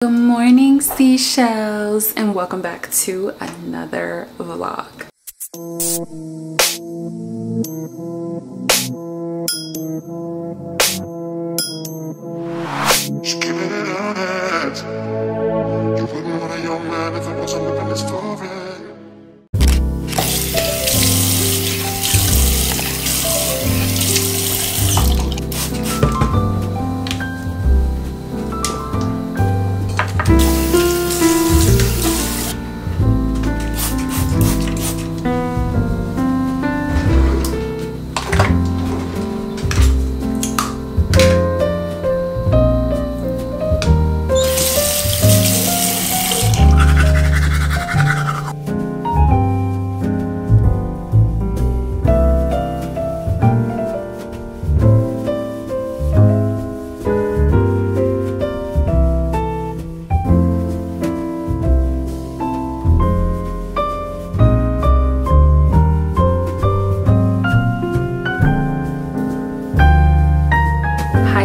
Good morning, seashells, and welcome back to another vlog.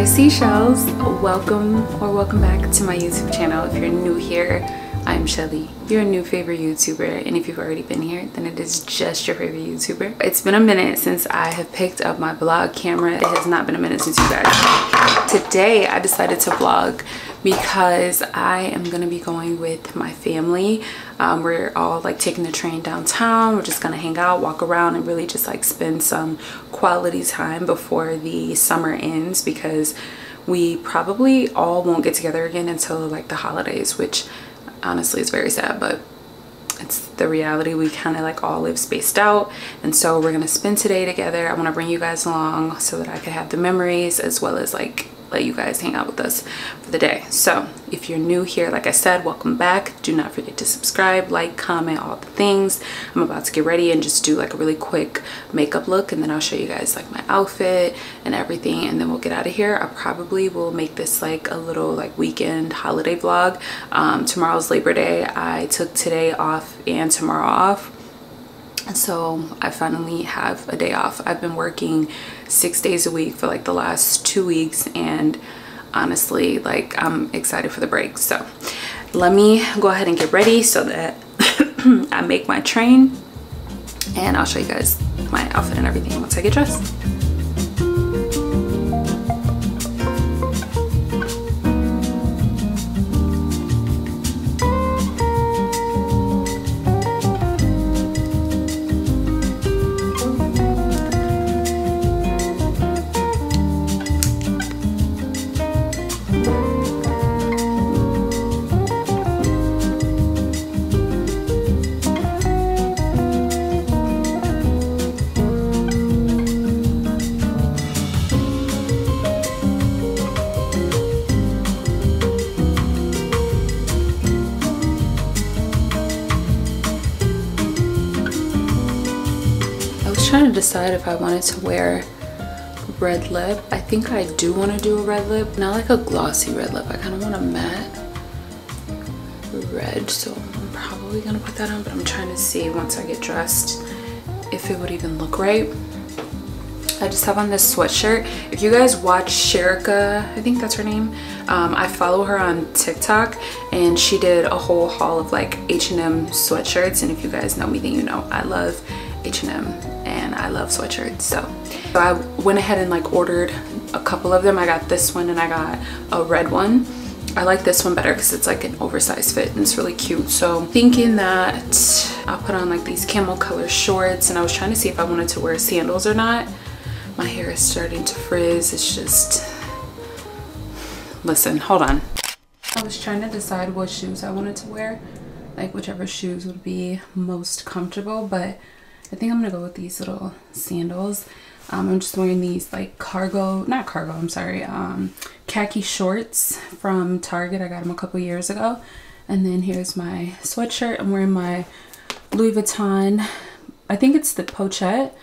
Seashells, welcome back to my YouTube channel. If you're new here, I'm Shelly, your new favorite YouTuber, and if you've already been here, then it is just your favorite YouTuber. It's been a minute since I have picked up my vlog camera. It has not been a minute since you guys. Today I decided to vlog because I am gonna be going with my family. We're all like taking the train downtown. We're just gonna hang out, walk around, and really just like spend some quality time before the summer ends, because we probably all won't get together again until like the holidays, which honestly is very sad, but it's the reality. We kind of like all live spaced out, and so we're gonna spend today together. I want to bring you guys along so that I can have the memories, as well as like let you guys hang out with us for the day. So if you're new here, like I said, welcome back. Do not forget to subscribe, like, comment, all the things. I'm about to get ready and just do like a really quick makeup look, and then I'll show you guys like my outfit and everything, and then we'll get out of here. I probably will make this like a little like weekend holiday vlog. Tomorrow's Labor Day. I took today off and tomorrow off, so I finally have a day off. I've been working 6 days a week for like the last 2 weeks, and honestly, like, I'm excited for the break. So let me go ahead and get ready so that I make my train, and I'll show you guys my outfit and everything once I get dressed. Trying to decide if I wanted to wear red lip. I think I do want to do a red lip, not like a glossy red lip. I kind of want a matte red, so I'm probably gonna put that on, but I'm trying to see once I get dressed if it would even look right. I just have on this sweatshirt. If you guys watch Sherika, I think that's her name, I follow her on TikTok, and she did a whole haul of like H&M sweatshirts, and if you guys know me, then you know I love H&M and I love sweatshirts. So I went ahead and like ordered a couple of them. I got this one and I got a red one. I like this one better because it's like an oversized fit and it's really cute. So thinking that I'll put on like these camel color shorts, and I was trying to see if I wanted to wear sandals or not. My hair is starting to frizz. It's just, listen, hold on. I was trying to decide what shoes I wanted to wear, like whichever shoes would be most comfortable, but I think I'm gonna go with these little sandals. I'm just wearing these like khaki shorts from Target. I got them a couple years ago. And then here's my sweatshirt. I'm wearing my Louis Vuitton, I think it's the pochette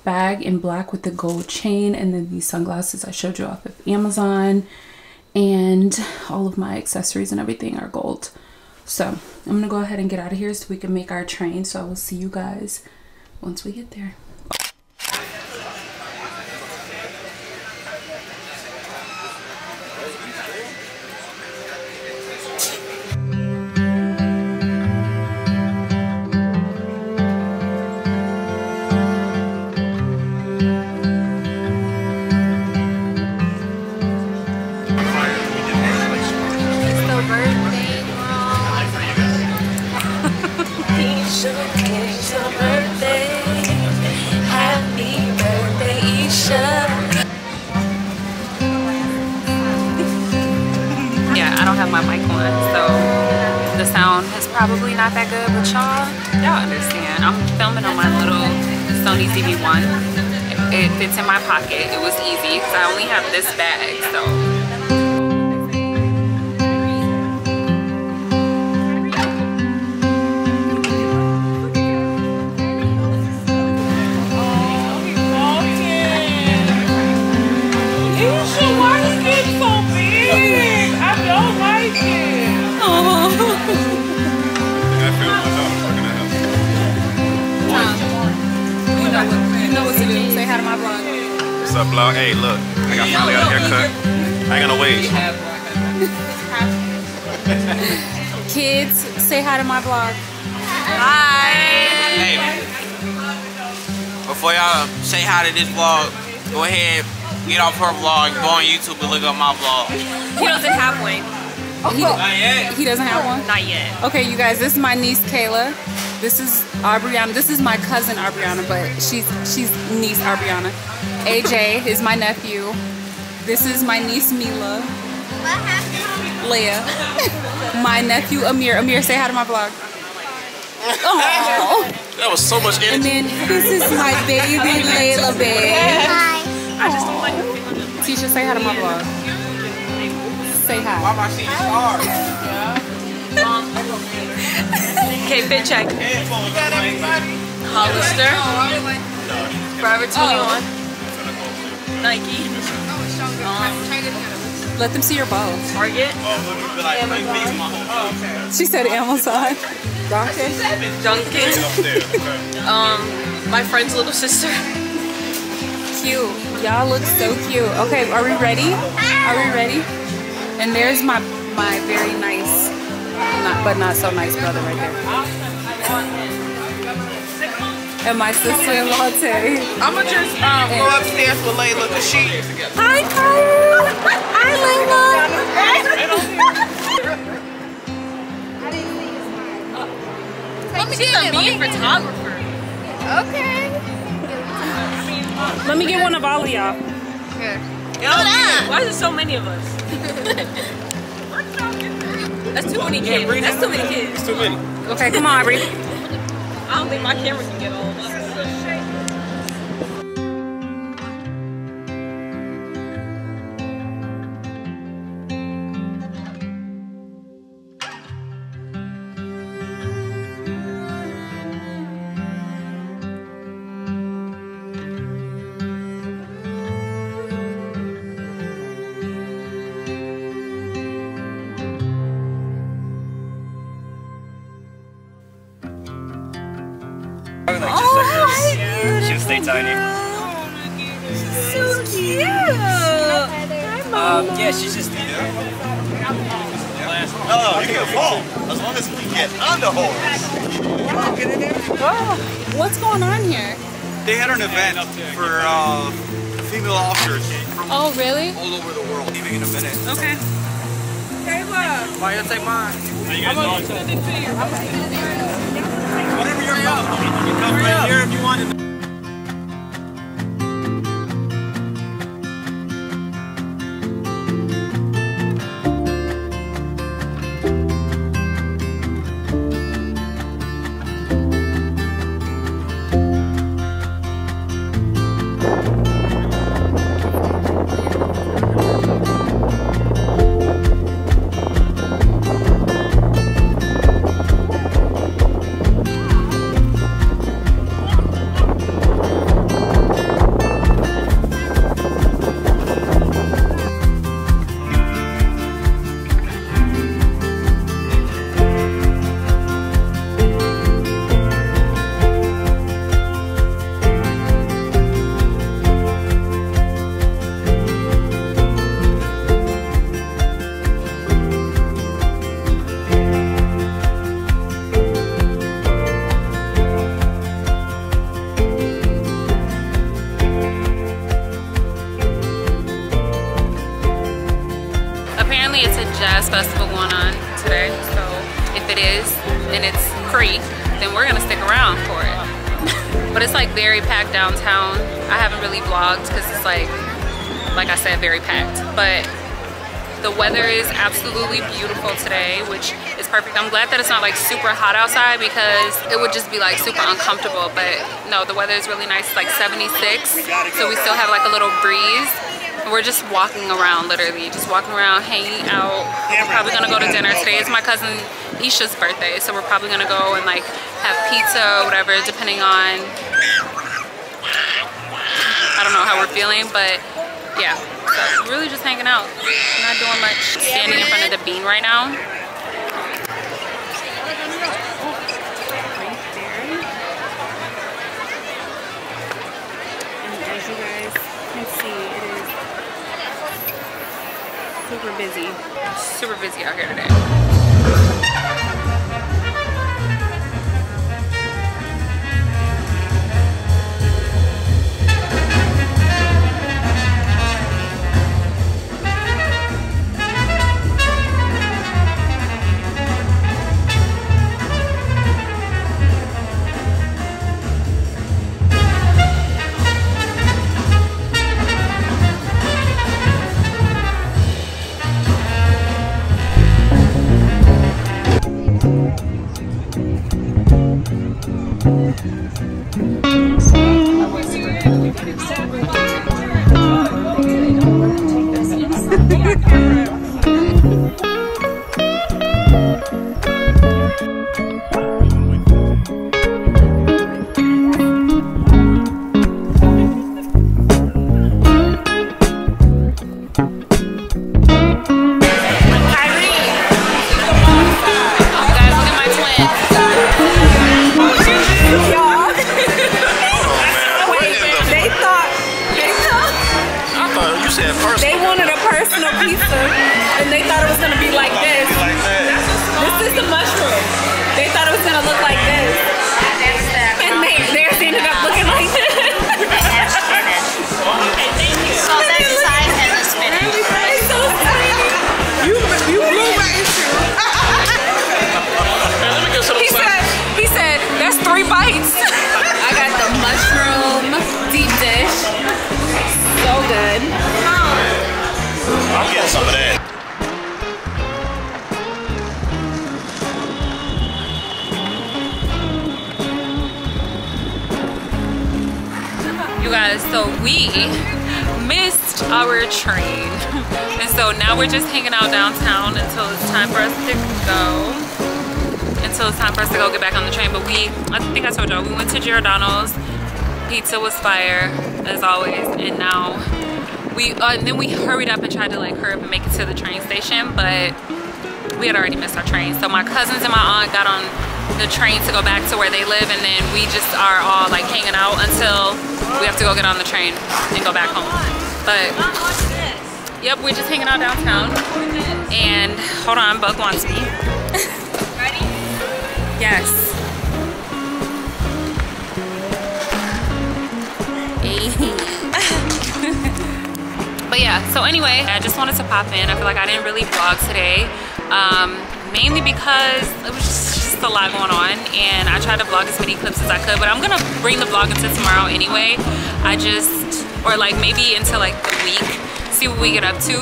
bag in black with the gold chain, and then these sunglasses I showed you off of Amazon, and all of my accessories and everything are gold. So I'm gonna go ahead and get out of here so we can make our train. So I will see you guys once we get there. on, so the sound is probably not that good, but y'all understand. I'm filming on my little Sony ZV-1. It fits in my pocket. It was easy because I only have this bag, so. What's up, vlog? Hey, look, I got finally got a haircut. I ain't gonna wait. Kids, say hi to my vlog. Hi. Hey, before y'all say hi to this vlog, go ahead, get off her vlog, go on YouTube and look up my vlog. He doesn't have one. Not yet. He doesn't have one? Not yet. Okay, you guys, this is my niece Kayla. This is Aubriana. This is my cousin Aubriana, but she's niece Aubriana. AJ is my nephew. This is my niece Mila. Leah. My nephew Amir. Amir, say hi to my vlog. Oh. That was so much energy. And then this is my baby Layla babe. Hi. I just don't like it. Tisha, say hi to my vlog. Say hi. Why am I seeing stars? Okay, fit check. Hollister. Forever 21. Nike. Let them see your bow. Target. She said Amazon. Dunkin. My friend's little sister. Cute. Y'all look so cute. Okay, are we ready? Are we ready? And there's my very nice, but not so nice brother right there. And my sister-in-law Terry. I'ma just go upstairs with Layla because she. Hi, Kyle. Hi, Layla. She's a mean photographer. Okay. Let me get one of all of y'all. Why is there so many of us? That's too many kids. That's too many kids. It's too many. Okay, come on, Aubrey. I don't think my camera can get all of us. She'll stay tiny. So cute. Yeah, she's just. No, you can fall as long as we get on the horse. Oh, what's going on here? They had an event for female officers from Oh, really? all over the world. Leaving in a minute. Okay. Why you take mine? Whatever you're about. You come right here if you want to. jazz festival going on today, so if it is and it's free, then we're gonna stick around for it. But it's like very packed downtown. I haven't really vlogged because it's like I said, very packed. But The weather is absolutely beautiful today, which is perfect. I'm glad that it's not like super hot outside because it would just be like super uncomfortable. But no, the weather is really nice. It's like 76, so we still have like a little breeze. We're just walking around, literally just walking around, hanging out. We're probably gonna go to dinner. Today is my cousin Isha's birthday, so we're probably gonna go and like have pizza or whatever, depending on, I don't know how we're feeling, but yeah. So really just hanging out, not doing much. Standing in front of the bean right now. And as you guys can see, it is super busy out here today. Some of that. You guys, so we missed our train, and so now we're just hanging out downtown until it's time for us to go. Get back on the train. But I think I told y'all, we went to Giordano's. Pizza was fire as always, and now then we hurried up and tried to like hurry up and make it to the train station, but we had already missed our train. So my cousins and my aunt got on the train to go back to where they live, and then we just are all like hanging out until we have to go get on the train and go back home. But yep, we're just hanging out downtown. And hold on, Bug wants me. Ready? Yes. But yeah, so anyway, I just wanted to pop in. I feel like I didn't really vlog today, mainly because it was just a lot going on, and I tried to vlog as many clips as I could, but I'm gonna bring the vlog into tomorrow anyway. Or like maybe into like the week, see what we get up to.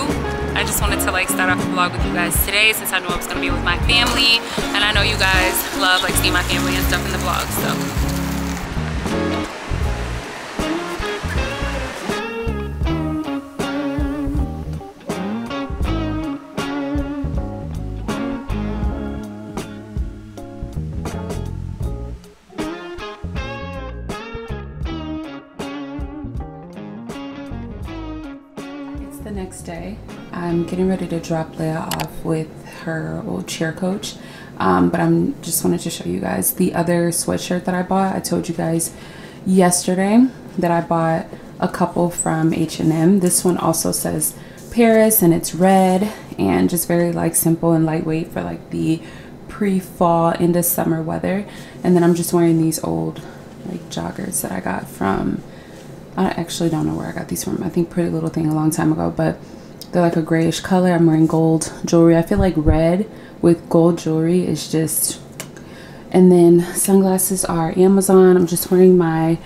I just wanted to like start off the vlog with you guys today, since I knew I was gonna be with my family, and I know you guys love like seeing my family and stuff in the vlog, so. The next day, I'm getting ready to drop Leah off with her old cheer coach, but I'm just wanted to show you guys the other sweatshirt that I bought. I told you guys yesterday that I bought a couple from H&M. This one also says Paris, and it's red and just very like simple and lightweight for like the pre-fall into summer weather. And then I'm just wearing these old like joggers that I got from, I actually don't know where I got these from. I think Pretty Little Thing a long time ago, but they're like a grayish color. I'm wearing gold jewelry. I feel like red with gold jewelry is just, and then sunglasses are Amazon. I'm just wearing my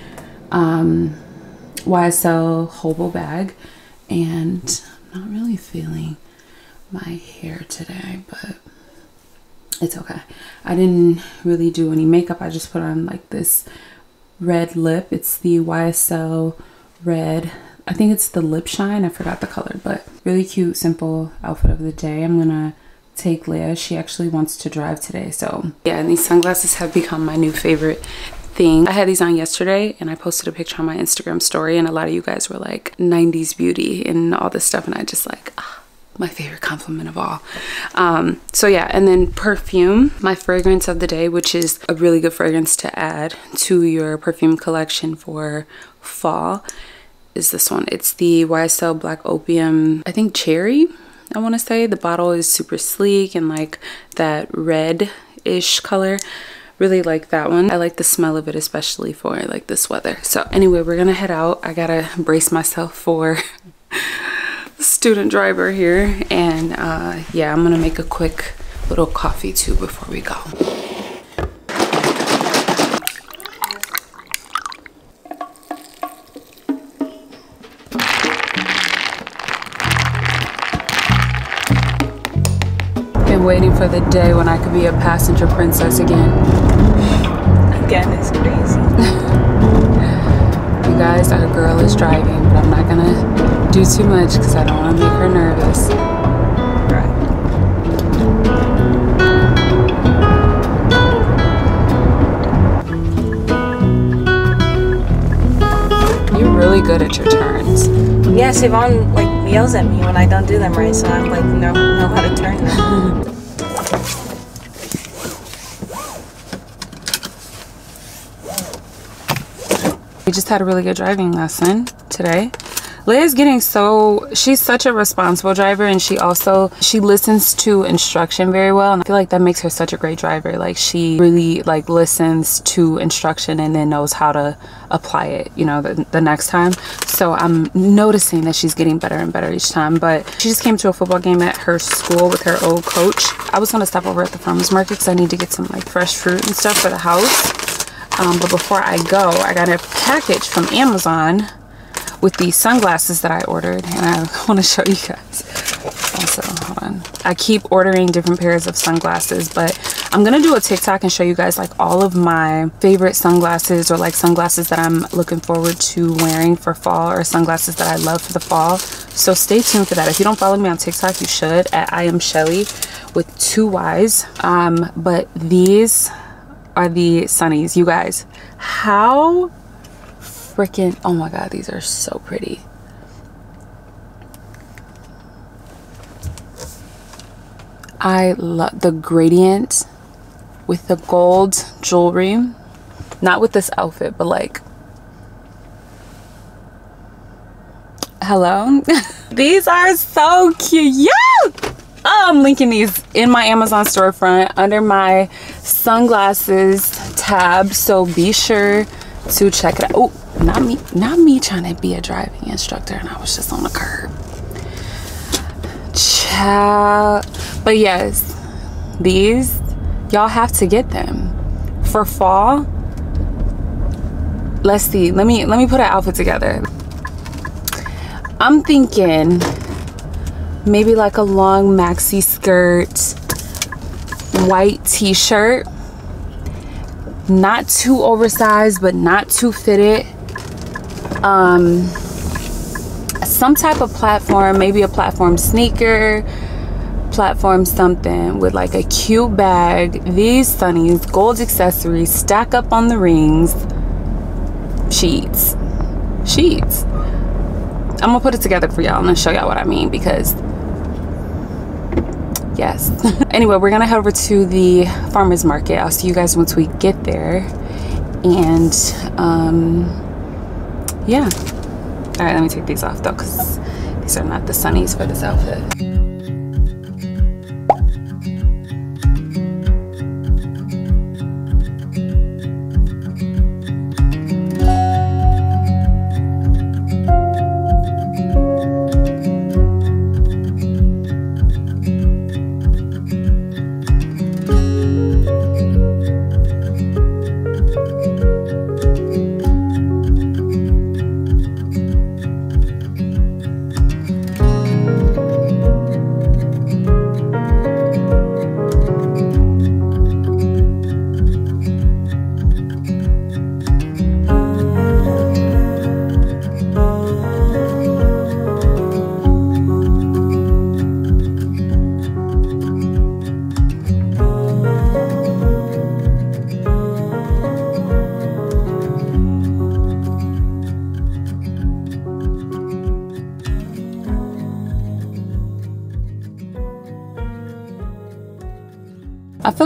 YSL Hobo bag, and I'm not really feeling my hair today, but it's okay. I didn't really do any makeup. I just put on like this red lip. It's the YSL red. I think it's the lip shine. I forgot the color, but really cute, simple outfit of the day. I'm gonna take Leia. She actually wants to drive today, so yeah. And these sunglasses have become my new favorite thing. I had these on yesterday and I posted a picture on my Instagram story, and a lot of you guys were like 90s beauty and all this stuff, and I just like, my favorite compliment of all. So yeah, and then perfume, my fragrance of the day, which is a really good fragrance to add to your perfume collection for fall, is this one. It's the YSL Black Opium, I think cherry, I want to say. The bottle is super sleek and like that red-ish color. Really like that one. I like the smell of it, especially for like this weather. So anyway, we're gonna head out. I gotta brace myself for student driver here, and yeah, I'm gonna make a quick little coffee too before we go. Been waiting for the day when I could be a passenger princess again. Again, it's crazy. You guys, our girl is driving, but I'm not gonna do too much because I don't want to make her nervous. Right. You're really good at your turns. Yeah, Siobhan like yells at me when I don't do them right, so I'm like know how to turn them. We just had a really good driving lesson today. Leia's getting she's such a responsible driver, and she listens to instruction very well, and I feel like that makes her such a great driver. Like she really like listens to instruction and then knows how to apply it, you know, the next time. So I'm noticing that she's getting better and better each time. But she just came to a football game at her school with her old coach. I was gonna stop over at the farmer's market because I need to get some like fresh fruit and stuff for the house. But before I go, I got a package from Amazon with these sunglasses that I ordered, and I want to show you guys. Also, hold on. I keep ordering different pairs of sunglasses, but I'm gonna do a TikTok and show you guys like all of my favorite sunglasses, or like sunglasses that I'm looking forward to wearing for fall, or sunglasses that I love for the fall. So stay tuned for that. If you don't follow me on TikTok, you should, at I am Shelly with 2 Y's. But these are the sunnies, you guys. How freaking, oh my god, these are so pretty. I love the gradient with the gold jewelry, not with this outfit, but like, hello. These are so cute. Yeah, I'm linking these in my Amazon storefront under my sunglasses tab, so be sure to check it out. Oh, not me trying to be a driving instructor, and I was just on the curb. Child. But yes, these, y'all have to get them for fall. Let's see, let me put an outfit together. I'm thinking maybe like a long maxi skirt, white t-shirt, not too oversized but not too fitted, some type of platform, maybe a platform sneaker, platform something with like a cute bag, these sunnies, gold accessories, stack up on the rings, sheets. I'm gonna put it together for y'all and show y'all what I mean, because yes. Anyway, we're gonna head over to the farmer's market. I'll see you guys once we get there. And yeah. All right, let me take these off though, because these are not the sunnies for this outfit.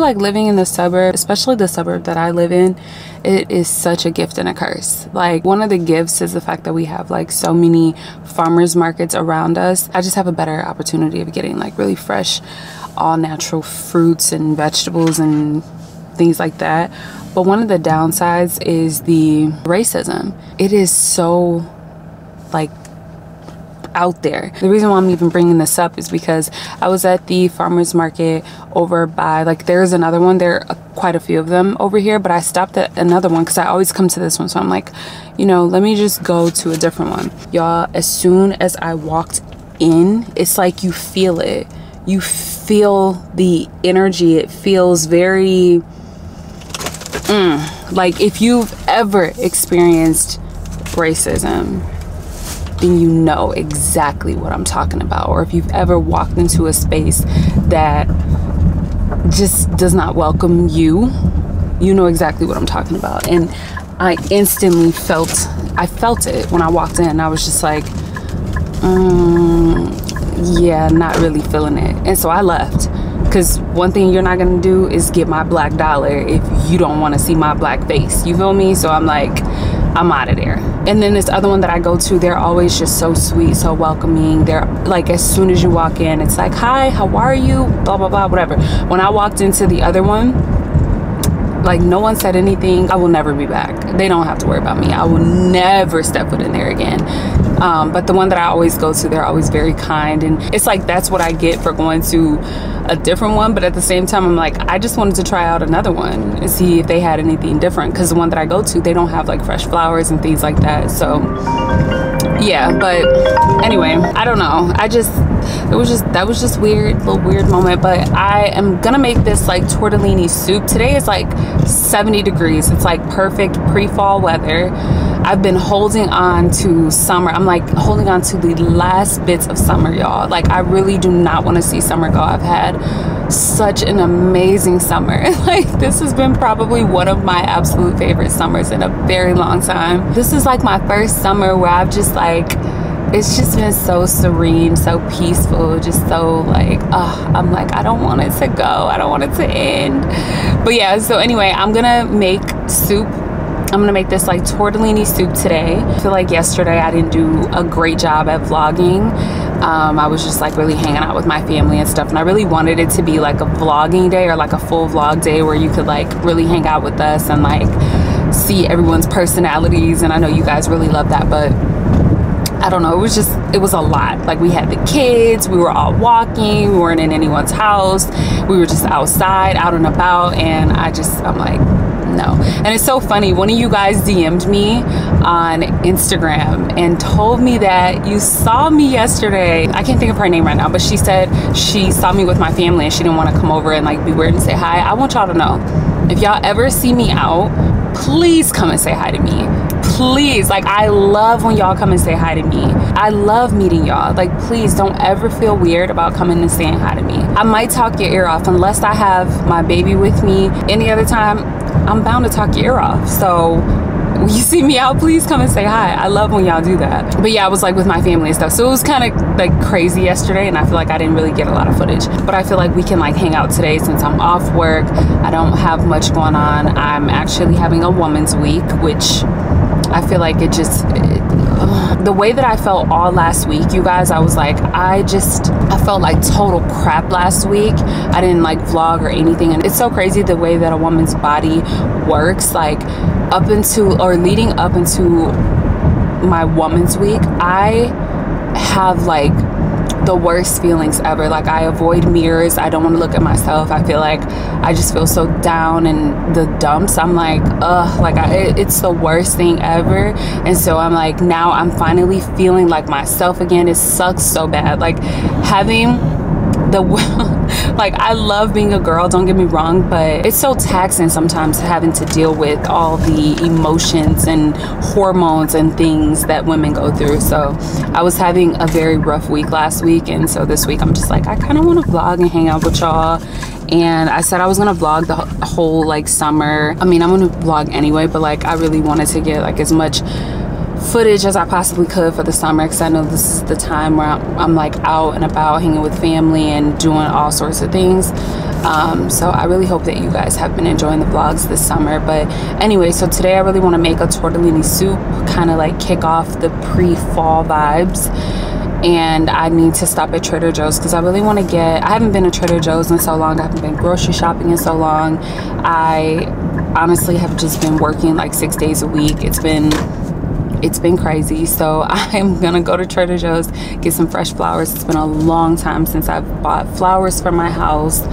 like living in the suburb, especially the suburb that I live in, it is such a gift and a curse. Like, one of the gifts is the fact that we have like so many farmers markets around us. I just have a better opportunity of getting like really fresh, all natural fruits and vegetables and things like that. But one of the downsides is the racism. It is so like out there. The reason why I'm even bringing this up is because I was at the farmers market over by, like, there's another one, there are quite a few of them over here, but I stopped at another one because I always come to this one, so I'm like, you know, let me just go to a different one. Y'all, as soon as I walked in, it's like you feel it. You feel the energy. It feels very like, if you've ever experienced racism, then you know exactly what I'm talking about. Or if you've ever walked into a space that just does not welcome you, you know exactly what I'm talking about. And I instantly felt it when I walked in. I was just like, yeah, not really feeling it. And so I left, because one thing you're not gonna do is get my black dollar if you don't want to see my black face, you feel me? So I'm like, I'm out of there. And then this other one that I go to, they're always just so sweet, so welcoming. They're like, as soon as you walk in, it's like, hi, how are you, blah blah blah, whatever. When I walked into the other one, like, no one said anything. I will never be back. They don't have to worry about me. I will never step foot in there again. But the one that I always go to, they're always very kind, and it's like, that's what I get for going to a different one. But at the same time, I'm like, I just wanted to try out another one and see if they had anything different, because the one that I go to, they don't have like fresh flowers and things like that. So yeah, but anyway, I don't know, that was just weird, little weird moment. But I am gonna make this like tortellini soup. Today is like 70 degrees. It's like perfect pre-fall weather. I've been holding on to summer. I'm like holding on to the last bits of summer, y'all. Like, I really do not want to see summer go. I've had such an amazing summer. Like, this has been probably one of my absolute favorite summers in a very long time. This is like my first summer where I've just like, it's just been so serene, so peaceful, just so like, I'm like, I don't want it to go. I don't want it to end. But yeah, so anyway, I'm gonna make soup. I'm gonna make this like tortellini soup today. I feel like yesterday I didn't do a great job at vlogging. I was just like really hanging out with my family and stuff, and I really wanted it to be like a vlogging day, or like a full vlog day where you could like really hang out with us and like see everyone's personalities. And I know you guys really love that, but I don't know, it was a lot. Like, we had the kids, we were all walking, we weren't in anyone's house, we were just outside, out and about, and I'm like, no. And it's so funny, one of you guys DM'd me on Instagram and told me that you saw me yesterday. I can't think of her name right now, but she said she saw me with my family and she didn't want to come over and like be weird and say hi. I want y'all to know, if y'all ever see me out, please come and say hi to me. Please, like, I love when y'all come and say hi to me. I love meeting y'all. Like, please don't ever feel weird about coming and saying hi to me. I might talk your ear off unless I have my baby with me. Any other time, I'm bound to talk your ear off. So when you see me out, please come and say hi. I love when y'all do that. But yeah, I was like with my family and stuff, so it was kind of like crazy yesterday, and I feel like I didn't really get a lot of footage. But I feel like we can like hang out today since I'm off work. I don't have much going on. I'm actually having a woman's week, which I feel like the way that I felt all last week, you guys, I was like, I felt like total crap last week. I didn't like vlog or anything, and it's so crazy the way that a woman's body works. Like, up into or leading up into my woman's week, I have like the worst feelings ever. Like, I avoid mirrors. I don't want to look at myself. I feel like I just feel so down in the dumps. I'm like, ugh, like it's the worst thing ever. And so I'm like, now I'm finally feeling like myself again. It sucks so bad. Like, having like, I love being a girl, don't get me wrong, but it's so taxing sometimes having to deal with all the emotions and hormones and things that women go through. So I was having a very rough week last week, and so this week I'm just like, I kind of want to vlog and hang out with y'all. And I said I was gonna vlog the whole like summer. I mean, I'm gonna vlog anyway, but like, I really wanted to get like as much footage as I possibly could for the summer, because I know this is the time where I'm like out and about hanging with family and doing all sorts of things. So I really hope that you guys have been enjoying the vlogs this summer. But anyway, so today I really want to make a tortellini soup, kind of like kick off the pre-fall vibes. And I need to stop at Trader Joe's because I really want to get, I haven't been to Trader Joe's in so long, I haven't been grocery shopping in so long. I honestly have just been working like 6 days a week. It's been crazy. So I'm gonna go to Trader Joe's, get some fresh flowers. It's been a long time since I've bought flowers for my house,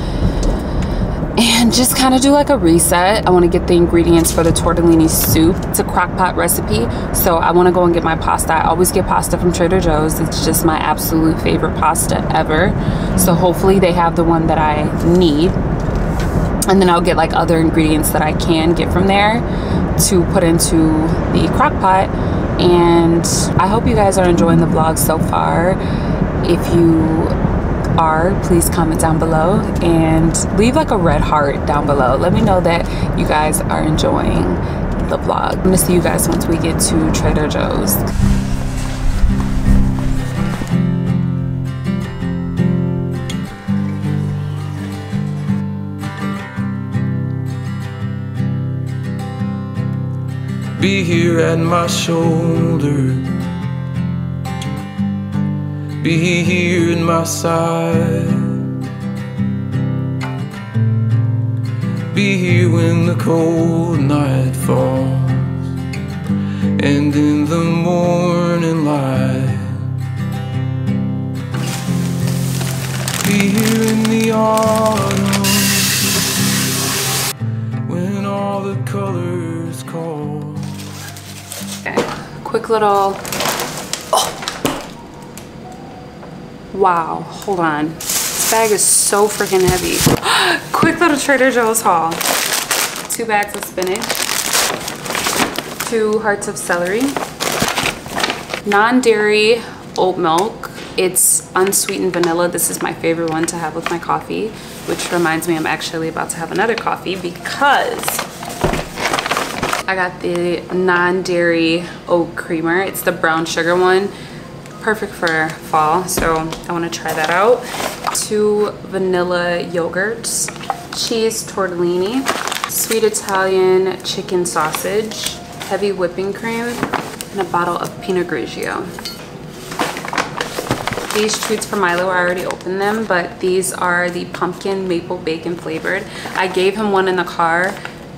and just kind of do like a reset. I want to get the ingredients for the tortellini soup. It's a crock pot recipe, so I want to go and get my pasta. I always get pasta from Trader Joe's. It's just my absolute favorite pasta ever. So hopefully they have the one that I need, and then I'll get like other ingredients that I can get from there to put into the crock pot. And I hope you guys are enjoying the vlog so far. If you are, please comment down below and leave like a red heart down below. Let me know that you guys are enjoying the vlog. I'm gonna see you guys once we get to Trader Joe's. Be here at my shoulder, be here in my side, be here when the cold night falls and in the morning light, be here in the autumn when all the colors call. Okay, quick little, wow, hold on. This bag is so freaking heavy. Quick little Trader Joe's haul. 2 bags of spinach, 2 hearts of celery, non-dairy oat milk. It's unsweetened vanilla. This is my favorite one to have with my coffee, which reminds me I'm actually about to have another coffee because I got the non-dairy oat creamer. It's the brown sugar one. Perfect for fall, so I want to try that out. 2 vanilla yogurts, cheese tortellini, sweet Italian chicken sausage, heavy whipping cream, and a bottle of Pinot Grigio. These treats for Milo, I already opened them, but these are the pumpkin maple bacon flavored. I gave him one in the car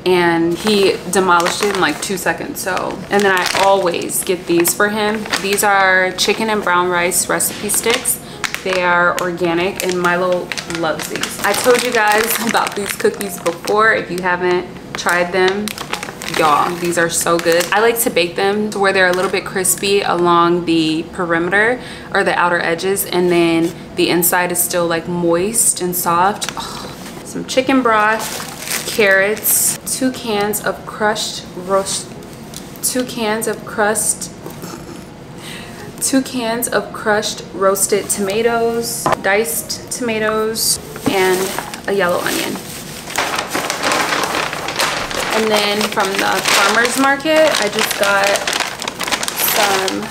and he demolished it in like 2 seconds. So, and then I always get these for him. These are chicken and brown rice recipe sticks. They are organic and Milo loves these. I told you guys about these cookies before. If you haven't tried them, y'all, these are so good. I like to bake them to where they're a little bit crispy along the perimeter or the outer edges, and then the inside is still like moist and soft. Oh, some chicken broth, carrots, 2 cans of crushed roasted tomatoes, diced tomatoes, and a yellow onion. And then from the farmer's market, I just got some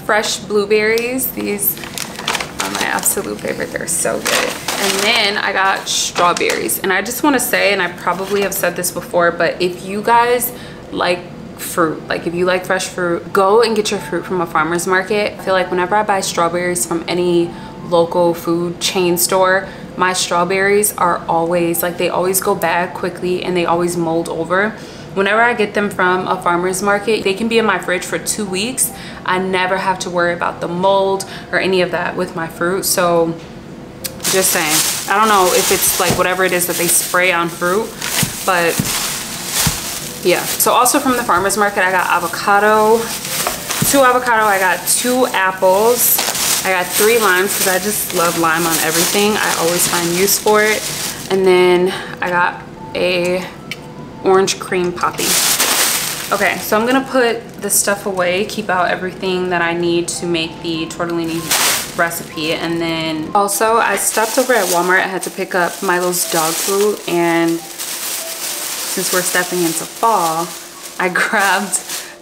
fresh blueberries. These are my absolute favorite. They're so good. And then I got strawberries. And I just want to say, and I probably have said this before, but if you guys like fruit, like if you like fresh fruit, go and get your fruit from a farmer's market. I feel like whenever I buy strawberries from any local food chain store, my strawberries are always like, they always go bad quickly and they always mold over. Whenever I get them from a farmer's market, they can be in my fridge for 2 weeks. I never have to worry about the mold or any of that with my fruit. So just saying, I don't know if it's like whatever it is that they spray on fruit, but yeah. So also from the farmer's market, I got avocado, 2 avocado, I got 2 apples, I got 3 limes because I just love lime on everything. I always find use for it. And then I got a orange cream poppy. Okay, so I'm gonna put the stuff away, keep out everything that I need to make the tortellini recipe. And then also I stopped over at Walmart. I had to pick up Milo's dog food, and since we're stepping into fall, I grabbed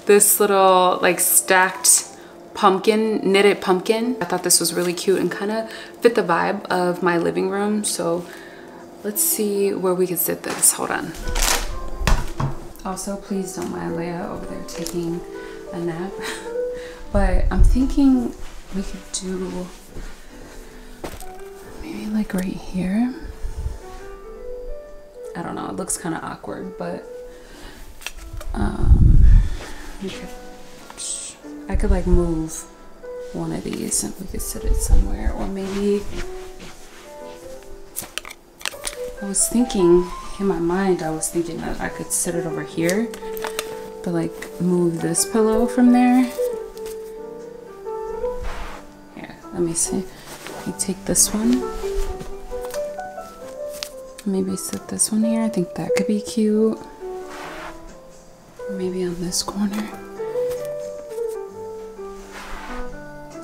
this little like stacked pumpkin, knitted pumpkin. I thought this was really cute and kind of fit the vibe of my living room. So Let's see where we can sit this. Hold on. Also, please don't mind Leia over there taking a nap. But I'm thinking we could do maybe like right here. I don't know, it looks kind of awkward, but I could like move one of these and we could sit it somewhere. Or maybe I was thinking in my mind, I was thinking that I could sit it over here, but like move this pillow from there. Here, let me see. You take this one. Maybe sit this one here. I think that could be cute. Or maybe on this corner.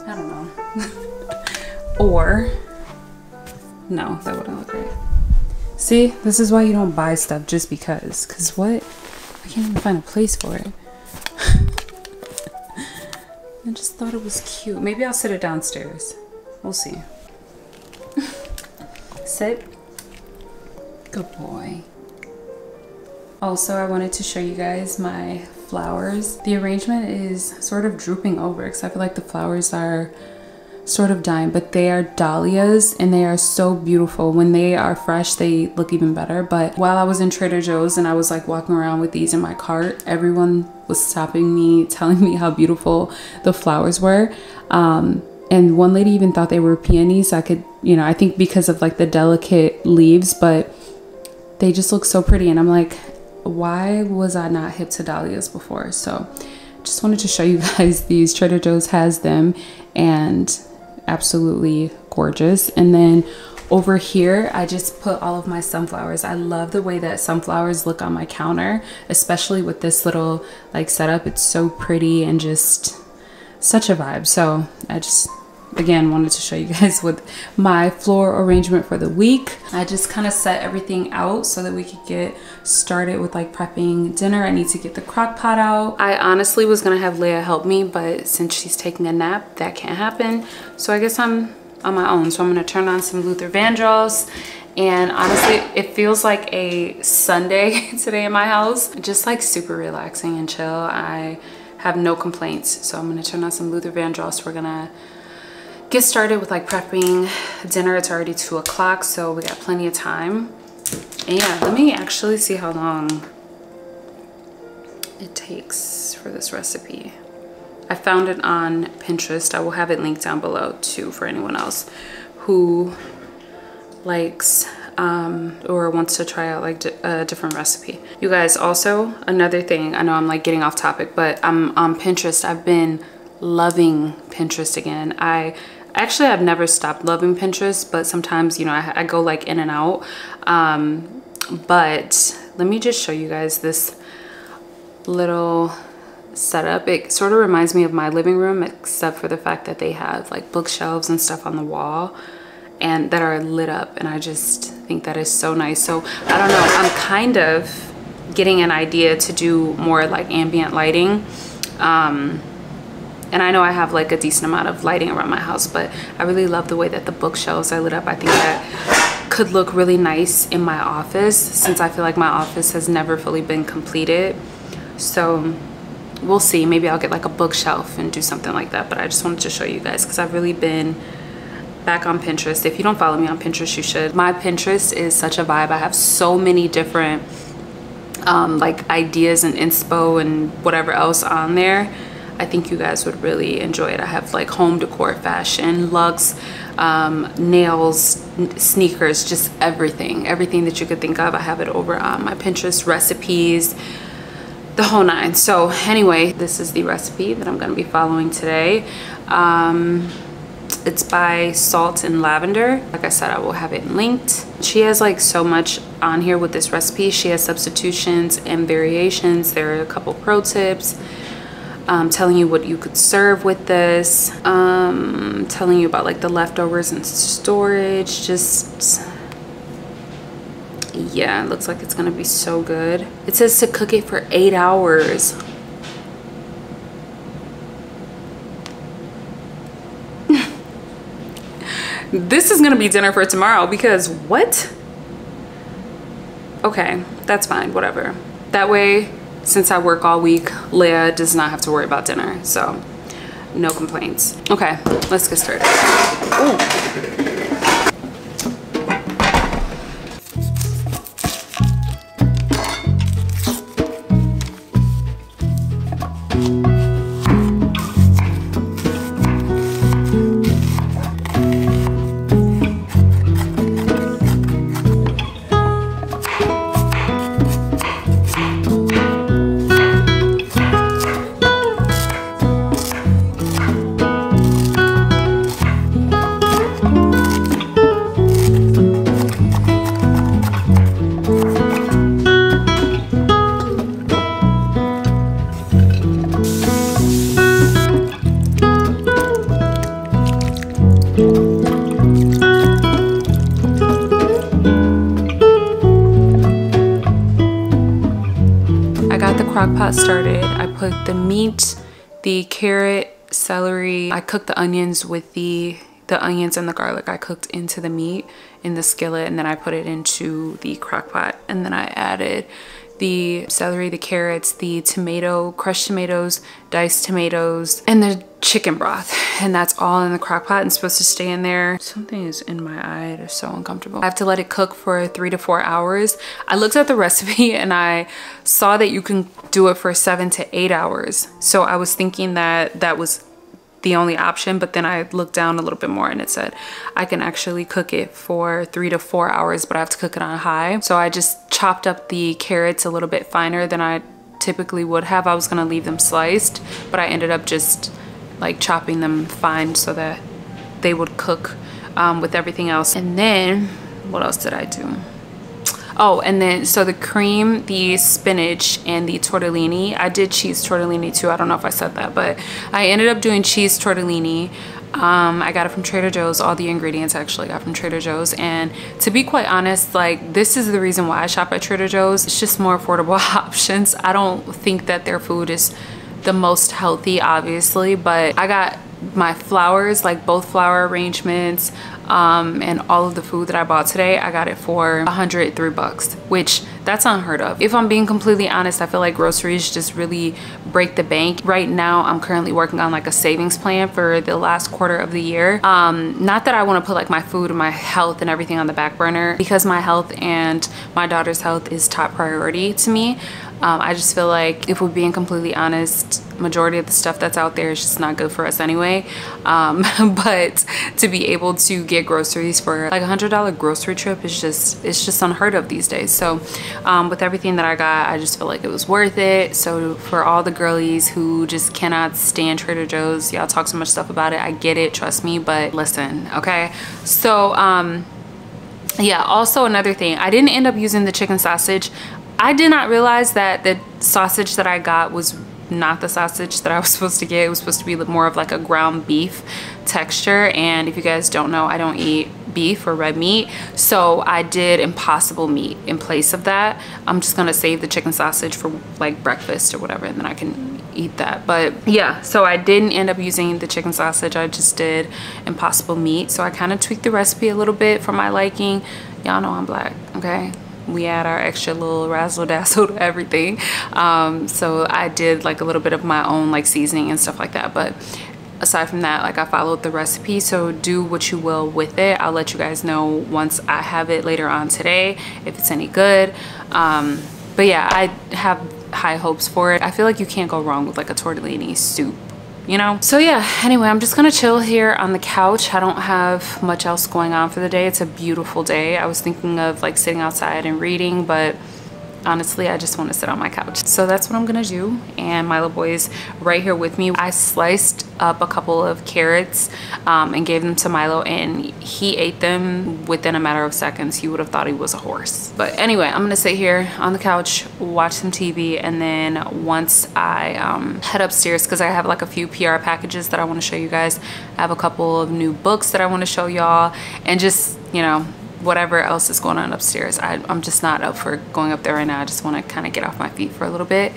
I don't know. Or, no, that wouldn't look right. See, this is why you don't buy stuff just because. Because what? I can't even find a place for it. I just thought it was cute. Maybe I'll sit it downstairs. We'll see. Sit. Good boy. Also, I wanted to show you guys my flowers. The arrangement is sort of drooping over because I feel like the flowers are sort of dying, but they are dahlias and they are so beautiful. When they are fresh, they look even better. But while I was in Trader Joe's and I was like walking around with these in my cart, everyone was stopping me, telling me how beautiful the flowers were. And one lady even thought they were peonies. I could, you know, I think because of like the delicate leaves, but they just look so pretty. And I'm like, why was I not hip to dahlias before? So just wanted to show you guys these. Trader Joe's has them and absolutely gorgeous. And then over here, I just put all of my sunflowers. I love the way that sunflowers look on my counter, especially with this little like setup. It's so pretty and just such a vibe. So I just, again, wanted to show you guys with my floor arrangement for the week. I just kind of set everything out so that we could get started with like prepping dinner. I need to get the crock pot out. I honestly was gonna have Leia help me, but since she's taking a nap, that can't happen. So I guess I'm on my own. So I'm gonna turn on some Luther Vandross. And honestly, it feels like a Sunday today in my house. Just like super relaxing and chill. I have no complaints. So I'm gonna turn on some Luther Vandross. We're gonna get started with like prepping dinner. It's already 2 o'clock, so we got plenty of time. And yeah, let me actually see how long it takes for this recipe. I found it on Pinterest. I will have it linked down below too for anyone else who likes or wants to try out like a different recipe. You guys, also another thing, I know I'm like getting off topic, but I'm on Pinterest. I've been loving Pinterest again. Actually, I've never stopped loving Pinterest, but sometimes, you know, I go like in and out. But let me just show you guys this little setup. It sort of reminds me of my living room, except for the fact that they have like bookshelves and stuff on the wall and that are lit up. And I just think that is so nice. So I don't know, I'm kind of getting an idea to do more like ambient lighting. And I know I have like a decent amount of lighting around my house, but I really love the way that the bookshelves are lit up. I think that could look really nice in my office, since I feel like my office has never fully been completed. So we'll see. Maybe I'll get like a bookshelf and do something like that. But I just wanted to show you guys because I've really been back on Pinterest. If you don't follow me on Pinterest, you should. My Pinterest is such a vibe. I have so many different like ideas and inspo and whatever else on there. I think you guys would really enjoy it. I have like home decor, fashion, looks, nails, sneakers, just everything that you could think of. I have it over on my Pinterest, recipes, the whole nine. So anyway, this is the recipe that I'm gonna be following today. It's by Salt and Lavender. Like I said, I will have it linked. She has like so much on here with this recipe. She has substitutions and variations. There are a couple pro tips. Telling you what you could serve with this, telling you about like the leftovers and storage. Just, yeah, it looks like it's gonna be so good. It says to cook it for 8 hours. This is gonna be dinner for tomorrow because what? okay, that's fine, whatever. That way, since I work all week, Leia does not have to worry about dinner, so no complaints. Okay, let's get started. Ooh. Crock pot started. I put the meat, the carrot, celery. I cooked the onions with the onions and the garlic I cooked into the meat in the skillet, and then I put it into the crock pot, and then I added the celery, the carrots, the tomato, crushed tomatoes, diced tomatoes, and the chicken broth. And that's all in the crock pot and supposed to stay in there. Something is in my eye. It is so uncomfortable. I have to let it cook for 3 to 4 hours. I looked at the recipe and I saw that you can do it for 7 to 8 hours. So I was thinking that that was the only option, but then I looked down a little bit more and it said I can actually cook it for 3 to 4 hours, but I have to cook it on high. So I just chopped up the carrots a little bit finer than I typically would have. I was gonna leave them sliced, but I ended up just like chopping them fine so that they would cook with everything else. And then what else did I do? Oh, and then so the cream, the spinach, and the tortellini. I did cheese tortellini too. I don't know if I said that, but I ended up doing cheese tortellini. I got it from Trader Joe's. All the ingredients I actually got from Trader Joe's. And to be quite honest, like, this is the reason why I shop at Trader Joe's. It's just more affordable options. I don't think that their food is the most healthy, obviously, but I got my flours, like both flour arrangements, and all of the food that I bought today, I got it for $103, which that's unheard of. If I'm being completely honest, I feel like groceries just really break the bank. Right now, I'm currently working on like a savings plan for the last quarter of the year. Not that I want to put like my food and my health and everything on the back burner, because my health and my daughter's health is top priority to me. I just feel like, if we're being completely honest, majority of the stuff that's out there is just not good for us anyway. But to be able to get groceries for like $100 grocery trip is just, it's just unheard of these days. So with everything that I got, I just feel like it was worth it. So for all the girlies who just cannot stand Trader Joe's, y'all talk so much stuff about it, I get it, trust me, but listen, okay? So yeah, also another thing, I didn't end up using the chicken sausage. I did not realize that the sausage that I got was not the sausage that I was supposed to get. It was supposed to be more of like a ground beef texture, and if you guys don't know, I don't eat beef or red meat, so I did Impossible meat in place of that. I'm just gonna save the chicken sausage for like breakfast or whatever, and then I can eat that. But yeah, so I didn't end up using the chicken sausage. I just did Impossible meat. So I kind of tweaked the recipe a little bit for my liking. Y'all know I'm black, okay? We add our extra little razzle dazzle to everything. So I did like a little bit of my own like seasoning and stuff like that, but aside from that, like, I followed the recipe. So do what you will with it. I'll let you guys know once I have it later on today if it's any good. But yeah, I have high hopes for it. I feel like you can't go wrong with like a tortellini soup, you know? So yeah, anyway, I'm just gonna chill here on the couch. I don't have much else going on for the day. It's a beautiful day. I was thinking of like sitting outside and reading, but honestly, I just want to sit on my couch. So that's what I'm gonna do. And my little boy is right here with me. I sliced up a couple of carrots and gave them to Milo, and he ate them within a matter of seconds. He would have thought he was a horse. But anyway, I'm gonna sit here on the couch, watch some TV, and then once I head upstairs, because I have like a few PR packages that I want to show you guys. I have a couple of new books that I want to show y'all, and just, you know, whatever else is going on upstairs. I'm just not up for going up there right now. I just want to kind of get off my feet for a little bit.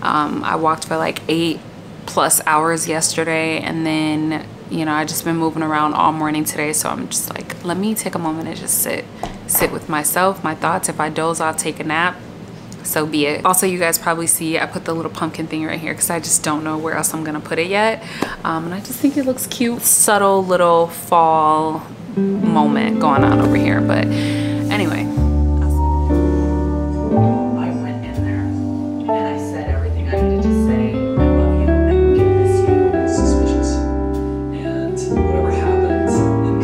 I walked for like 8+ hours yesterday, and then, you know, I just been moving around all morning today, so I'm just like, let me take a moment and just sit sit with myself, my thoughts. If I doze, I'll take a nap. So be it. Also, you guys probably see I put the little pumpkin thing right here because I just don't know where else I'm gonna put it yet. And I just think it looks cute. Subtle little fall moment going on over here. But anyway. I went in there and I said everything I needed to say. I love you. I miss you. Suspicious. And whatever happens, in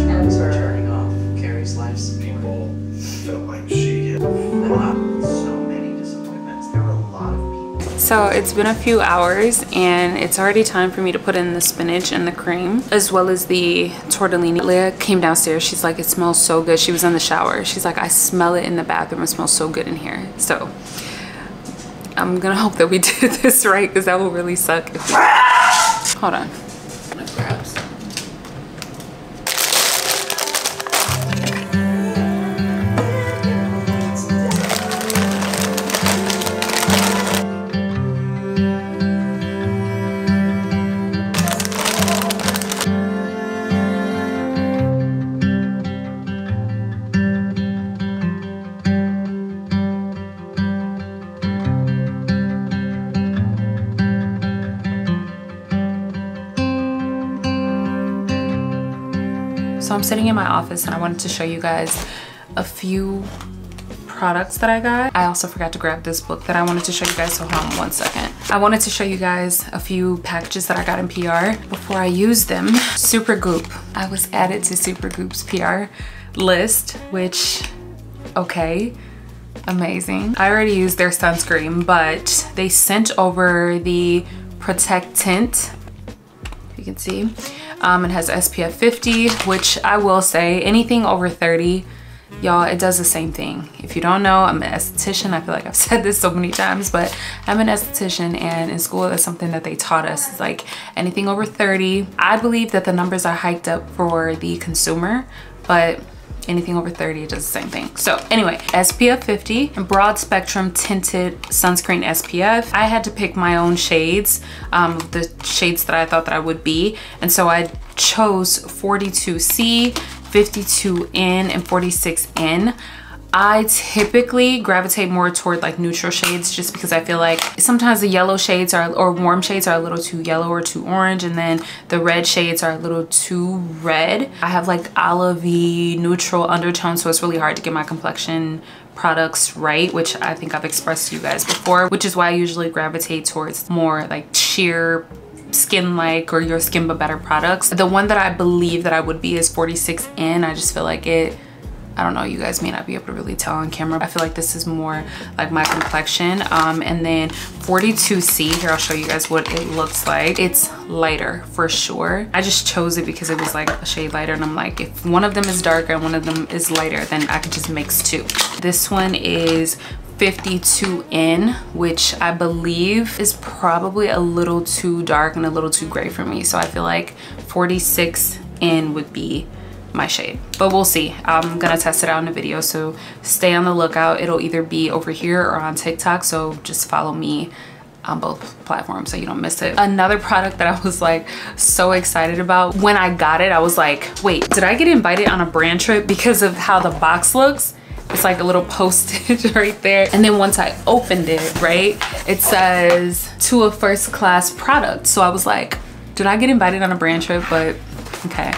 terms of turning off Carrie's life, some people felt like she had so many disappointments. There were a lot of people. So it's been a few hours and it's already time for me to put in the spinach and the cream as well as the tortellini. Leah came downstairs. She's like, it smells so good. She was in the shower. She's like, I smell it in the bathroom. It smells so good in here. So I'm gonna hope that we did this right because that will really suck if we... Hold on. I'm gonna grab some. So I'm sitting in my office and I wanted to show you guys a few products that I got. I also forgot to grab this book that I wanted to show you guys, so hold on 1 second. I wanted to show you guys a few packages that I got in PR before I use them. Supergoop. I was added to Supergoop's PR list, which, okay, amazing. I already used their sunscreen, but they sent over the Protect Tint. You can see. It has SPF 50, which I will say anything over 30, y'all, it does the same thing. If you don't know, I'm an esthetician. I feel like I've said this so many times, but I'm an esthetician, and in school that's something that they taught us. It's like anything over 30. I believe that the numbers are hiked up for the consumer, but anything over 30, it does the same thing. So anyway, SPF 50, broad spectrum tinted sunscreen SPF. I had to pick my own shades, the shades that I thought that I would be. And so I chose 42C, 52N, and 46N. I typically gravitate more toward like neutral shades just because I feel like sometimes the yellow shades or warm shades are a little too yellow or too orange, and then the red shades are a little too red. I have like olive-y neutral undertones, so it's really hard to get my complexion products right, which I think I've expressed to you guys before, which is why I usually gravitate towards more like sheer skin like or your skin but better products. The one that I believe that I would be is 46N. I just feel like it, I don't know, you guys may not be able to really tell on camera. I feel like this is more like my complexion. And then 42C, here I'll show you guys what it looks like. It's lighter for sure. I just chose it because it was like a shade lighter, and I'm like, if one of them is darker and one of them is lighter, then I could just mix two. This one is 52N, which I believe is probably a little too dark and a little too gray for me. So I feel like 46N would be my shade, but we'll see. I'm gonna test it out in a video, so stay on the lookout. It'll either be over here or on TikTok, so just follow me on both platforms so you don't miss it. Another product that I was like so excited about when I got it, I was like, wait, did I get invited on a brand trip because of how the box looks? It's like a little postage right there. And then once I opened it, right, it says to a first class product. So I was like, did I get invited on a brand trip? But okay,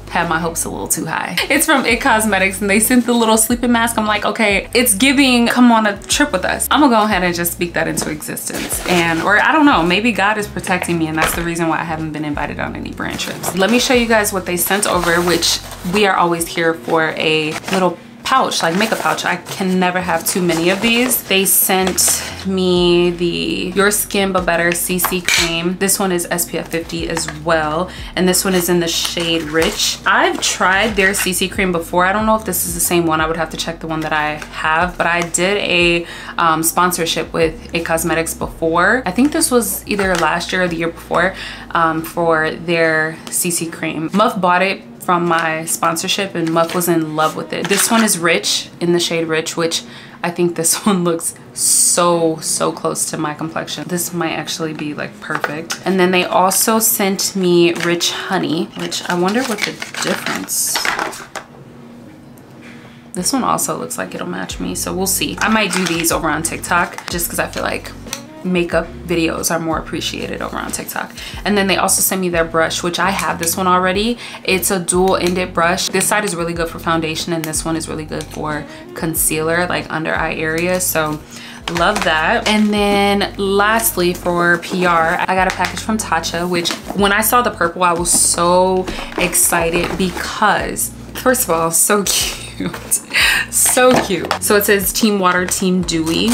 had my hopes a little too high. It's from It Cosmetics, and they sent the little sleeping mask. I'm like, okay, it's giving come on a trip with us. I'm gonna go ahead and just speak that into existence. And, or I don't know, maybe God is protecting me and that's the reason why I haven't been invited on any brand trips. Let me show you guys what they sent over, which we are always here for a little pouch, like makeup pouch. I can never have too many of these. They sent me the Your Skin But Better CC cream. This one is SPF 50 as well, and this one is in the shade Rich. I've tried their CC cream before. I don't know if this is the same one. I would have to check the one that I have, but I did a sponsorship with It Cosmetics before. I think this was either last year or the year before, for their CC cream. Muff bought it from my sponsorship and Muff was in love with it. This one is Rich, in the shade Rich, which I think this one looks so close to my complexion. This might actually be like perfect. And then they also sent me Rich Honey, which I wonder what the difference This one also looks like it'll match me, so we'll see. I might do these over on TikTok just because I feel like makeup videos are more appreciated over on TikTok. And then they also sent me their brush, which I have this one already. It's a dual-ended brush. This side is really good for foundation and this one is really good for concealer, like under eye area. So love that. And then lastly for PR, I got a package from Tatcha, which when I saw the purple, I was so excited because first of all, so cute. So cute. So it says Team Water, Team Dewy.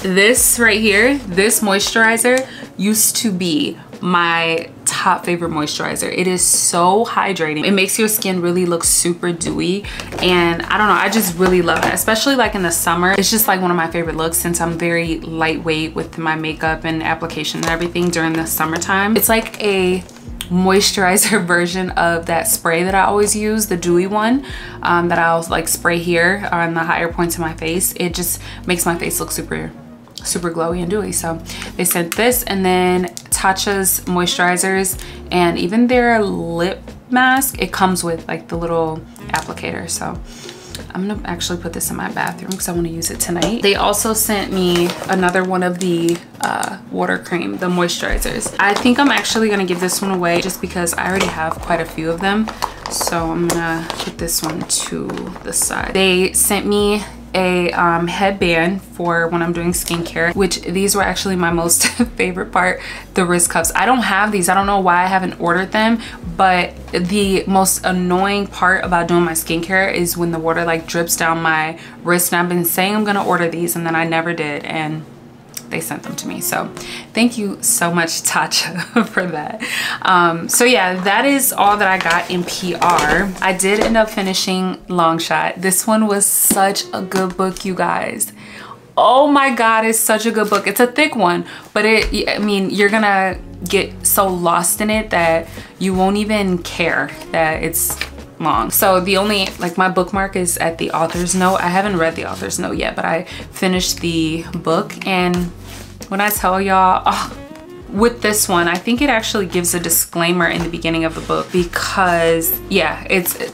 This right here, this moisturizer used to be my top favorite moisturizer. It is so hydrating. It makes your skin really look super dewy, and I don't know, I just really love it, especially like in the summer. It's just like one of my favorite looks since I'm very lightweight with my makeup and application and everything during the summertime. It's like a moisturizer version of that spray that I always use, the dewy one that I'll like spray here on the higher points of my face. It just makes my face look super glowy and dewy. So they sent this, and then Tatcha's moisturizers and even their lip mask, it comes with like the little applicator. So I'm gonna actually put this in my bathroom because I want to use it tonight. They also sent me another one of the water cream, the moisturizers. I think I'm actually gonna give this one away just because I already have quite a few of them. So I'm gonna put this one to the side. They sent me a headband for when I'm doing skincare, which these were actually my most favorite part, the wrist cuffs. I don't have these. I don't know why I haven't ordered them, but the most annoying part about doing my skincare is when the water like drips down my wrist, and I've been saying I'm gonna order these and then I never did, and they sent them to me. So thank you so much, Tatcha, for that. So yeah, that is all that I got in PR. I did end up finishing Long Shot. This one was such a good book, you guys. Oh my God, it's such a good book. It's a thick one, but I mean, you're gonna get so lost in it that you won't even care that it's long. So the only, like, my bookmark is at the author's note. I haven't read the author's note yet, but I finished the book, and when I tell y'all, with this one, I think it actually gives a disclaimer in the beginning of the book because, yeah,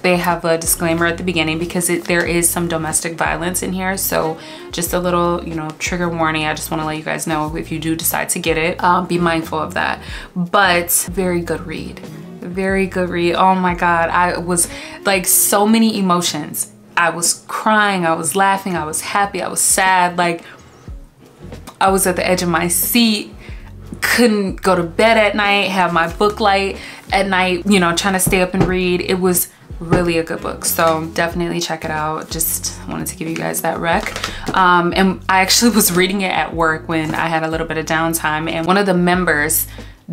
they have a disclaimer at the beginning because there is some domestic violence in here. So just a little, you know, trigger warning. I just want to let you guys know if you do decide to get it, be mindful of that. But very good read. Very good read. Oh my God, I was like so many emotions. I was crying, I was laughing, I was happy, I was sad. Like, I was at the edge of my seat, couldn't go to bed at night, have my book light at night, you know, trying to stay up and read. It was really a good book, so definitely check it out. Just wanted to give you guys that rec. And I actually was reading it at work when I had a little bit of downtime, and one of the members'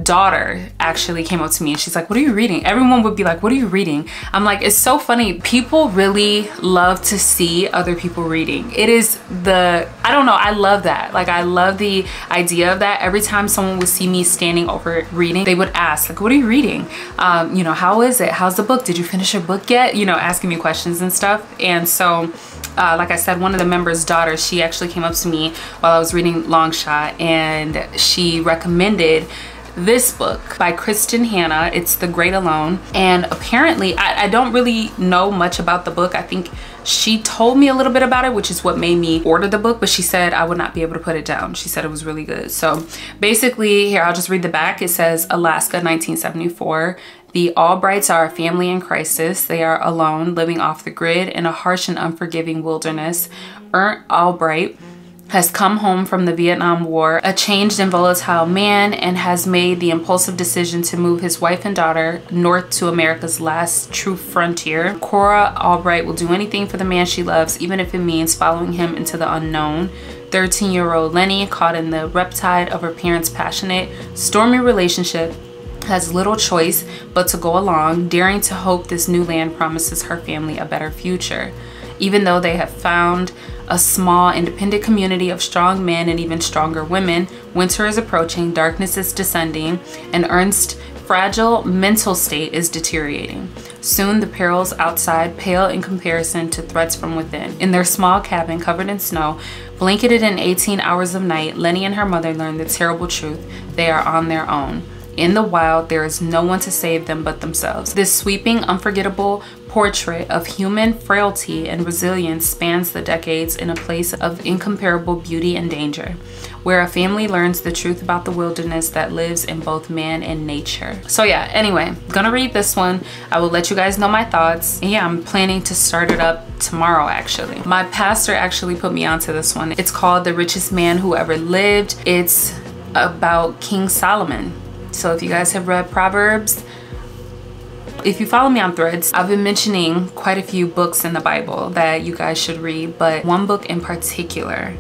daughter actually came up to me and she's like, what are you reading? Everyone would be like, what are you reading? I'm like, it's so funny. People really love to see other people reading. It is I don't know, I love that. Like, I love the idea of that. Every time someone would see me standing over reading, they would ask, like, what are you reading? You know, how is it? How's the book? Did you finish your book yet? You know, asking me questions and stuff. And so like I said, one of the members' daughters, she actually came up to me while I was reading Long Shot, and she recommended this book by Kristen Hanna. It's The Great Alone. And apparently, I don't really know much about the book. I think she told me a little bit about it, which is what made me order the book, but she said I would not be able to put it down. She said it was really good. So basically, here, I'll just read the back. It says, Alaska, 1974. The Albrights are a family in crisis. They are alone, living off the grid in a harsh and unforgiving wilderness. Ernst Albright has come home from the Vietnam War, a changed and volatile man, and has made the impulsive decision to move his wife and daughter north to America's last true frontier. Cora Albright will do anything for the man she loves, even if it means following him into the unknown. 13-year-old Lenny, caught in the riptide of her parents' passionate, stormy relationship, has little choice but to go along, daring to hope this new land promises her family a better future. Even though they have found a small independent community of strong men and even stronger women, winter is approaching, darkness is descending, and Ernst's fragile mental state is deteriorating. Soon the perils outside pale in comparison to threats from within. In their small cabin covered in snow, blanketed in 18 hours of night, Lenny and her mother learn the terrible truth: they are on their own. In the wild, there is no one to save them but themselves. This sweeping, unforgettable portrait of human frailty and resilience spans the decades in a place of incomparable beauty and danger, where a family learns the truth about the wilderness that lives in both man and nature. So yeah, anyway, gonna read this one. I will let you guys know my thoughts. And yeah, I'm planning to start it up tomorrow actually. My pastor actually put me onto this one. It's called The Richest Man Who Ever Lived. It's about King Solomon. So if you guys have read Proverbs, if you follow me on Threads, I've been mentioning quite a few books in the Bible that you guys should read, but one book in particular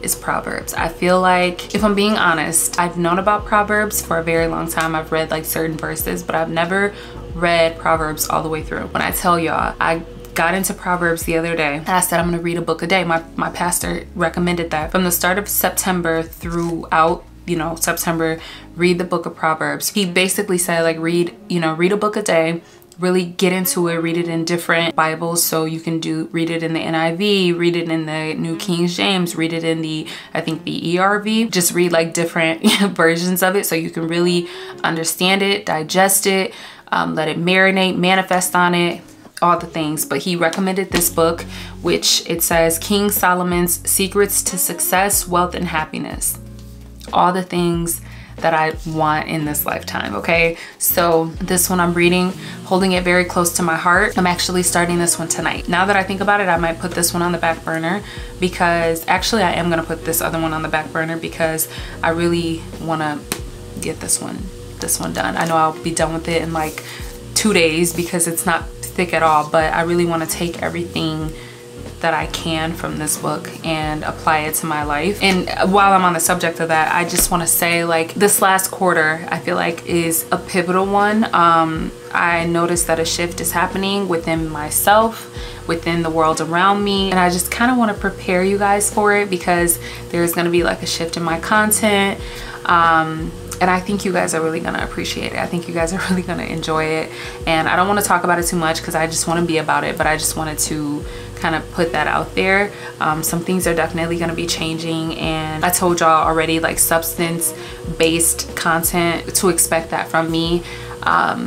is Proverbs. I feel like, if I'm being honest, I've known about Proverbs for a very long time. I've read like certain verses, but I've never read Proverbs all the way through. When I tell y'all, I got into Proverbs the other day and I said I'm gonna read a book a day. My pastor recommended that. From the start of September throughout, you know, September, read the book of Proverbs. He basically said like read a book a day, really get into it, read it in different Bibles. So you can read it in the NIV, read it in the New King James, read it in the, I think the ERV, just read like different versions of it so you can really understand it, digest it, let it marinate, manifest on it, all the things. But he recommended this book, which it says King Solomon's Secrets to Success, Wealth, and Happiness. All the things that I want in this lifetime, okay? So this one I'm reading, holding it very close to my heart. I'm actually starting this one tonight. Now that I think about it, I might put this one on the back burner because actually I am gonna put this other one on the back burner because I really wanna get this one done. I know I'll be done with it in like 2 days because it's not thick at all, but I really wanna take everything that I can from this book and apply it to my life. And while I'm on the subject of that, I just want to say like this last quarter I feel like is a pivotal one. I noticed that a shift is happening within myself, within the world around me, and I just kind of want to prepare you guys for it because there's going to be like a shift in my content. And I think you guys are really gonna appreciate it. I think you guys are really gonna enjoy it. And I don't want to talk about it too much because I just want to be about it, but I just wanted to kind of put that out there. Some things are definitely going to be changing, and I told y'all already, like substance-based content, to expect that from me.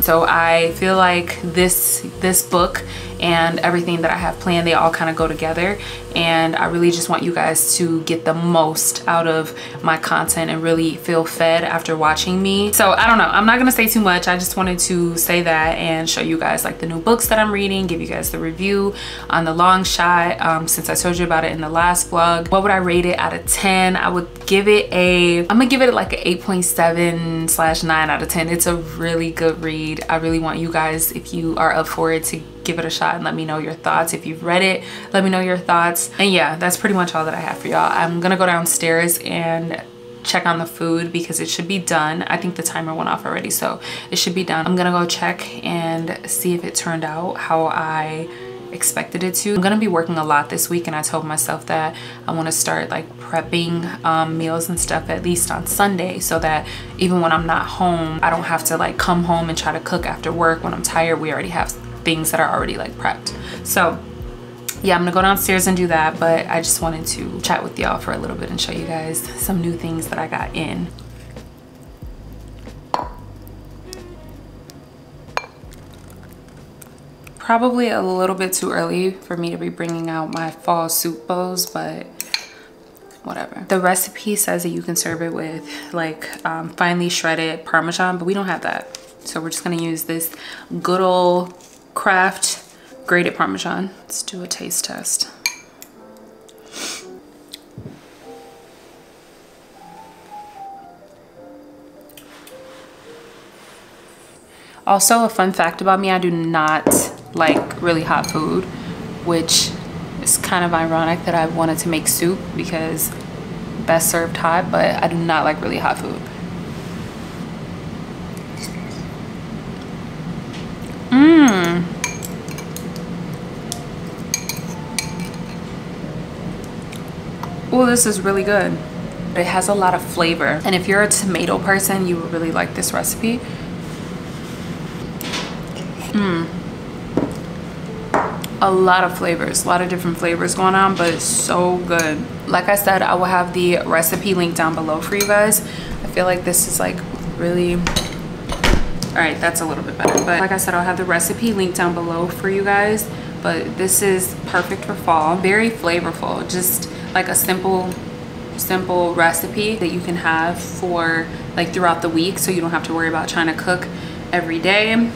So I feel like this book and everything that I have planned, they all kind of go together, and I really just want you guys to get the most out of my content and really feel fed after watching me. So I don't know, I'm not gonna say too much. I just wanted to say that and show you guys like the new books that I'm reading, give you guys the review on The Long Shot, since I told you about it in the last vlog. What would I rate it out of 10? I would give it I'm gonna give it like an 8.7/9 out of 10. It's a really good read. I really want you guys, if you are up for it, to give it a shot and let me know your thoughts. If you've read it, let me know your thoughts. And yeah, that's pretty much all that I have for y'all. I'm gonna go downstairs and check on the food because it should be done. I think the timer went off already, so it should be done. I'm gonna go check and see if it turned out how I expected it to. I'm gonna be working a lot this week, and I told myself that I want to start like prepping meals and stuff at least on Sunday, so that even when I'm not home, I don't have to like come home and try to cook after work when I'm tired. We already have things that are already like prepped. So yeah, I'm gonna go downstairs and do that, but I just wanted to chat with y'all for a little bit and show you guys some new things that I got in. Probably a little bit too early for me to be bringing out my fall soup bowls, but whatever. The recipe says that you can serve it with like finely shredded Parmesan, but we don't have that. So we're just gonna use this good old Kraft grated Parmesan. Let's do a taste test. Also, a fun fact about me, I do not like really hot food, which is kind of ironic that I wanted to make soup because best served hot, but I do not like really hot food. Oh, this is really good. It has a lot of flavor, and if you're a tomato person, you would really like this recipe. A lot of flavors, a lot of different flavors going on, but it's so good. Like I said, I will have the recipe link down below for you guys. I feel like this is like really. All right, that's a little bit better. But like I said, I'll have the recipe linked down below for you guys. But this is perfect for fall. Very flavorful. Just like a simple recipe that you can have for like throughout the week, so you don't have to worry about trying to cook every day.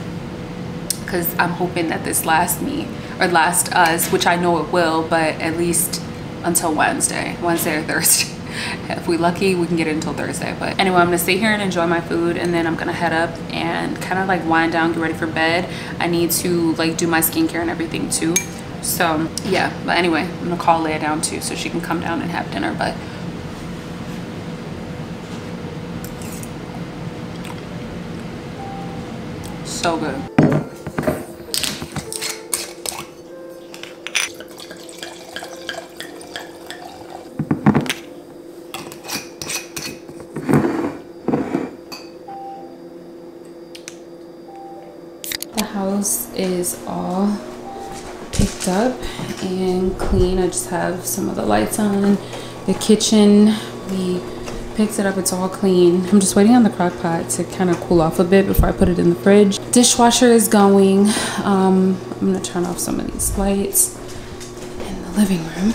Because I'm hoping that this lasts me, or last us, which I know it will, but at least until Wednesday or Thursday. If we're lucky, we can get it until Thursday. But anyway, I'm gonna stay here and enjoy my food, and then I'm gonna head up and kind of like wind down, get ready for bed. I need to like do my skincare and everything too. So yeah, but anyway, I'm gonna call Leia down too so she can come down and have dinner. But so good. The house is all picked up and clean. I just have some of the lights on. The kitchen, we picked it up, it's all clean. I'm just waiting on the crock pot to kind of cool off a bit before I put it in the fridge. Dishwasher is going. I'm gonna turn off some of these lights in the living room.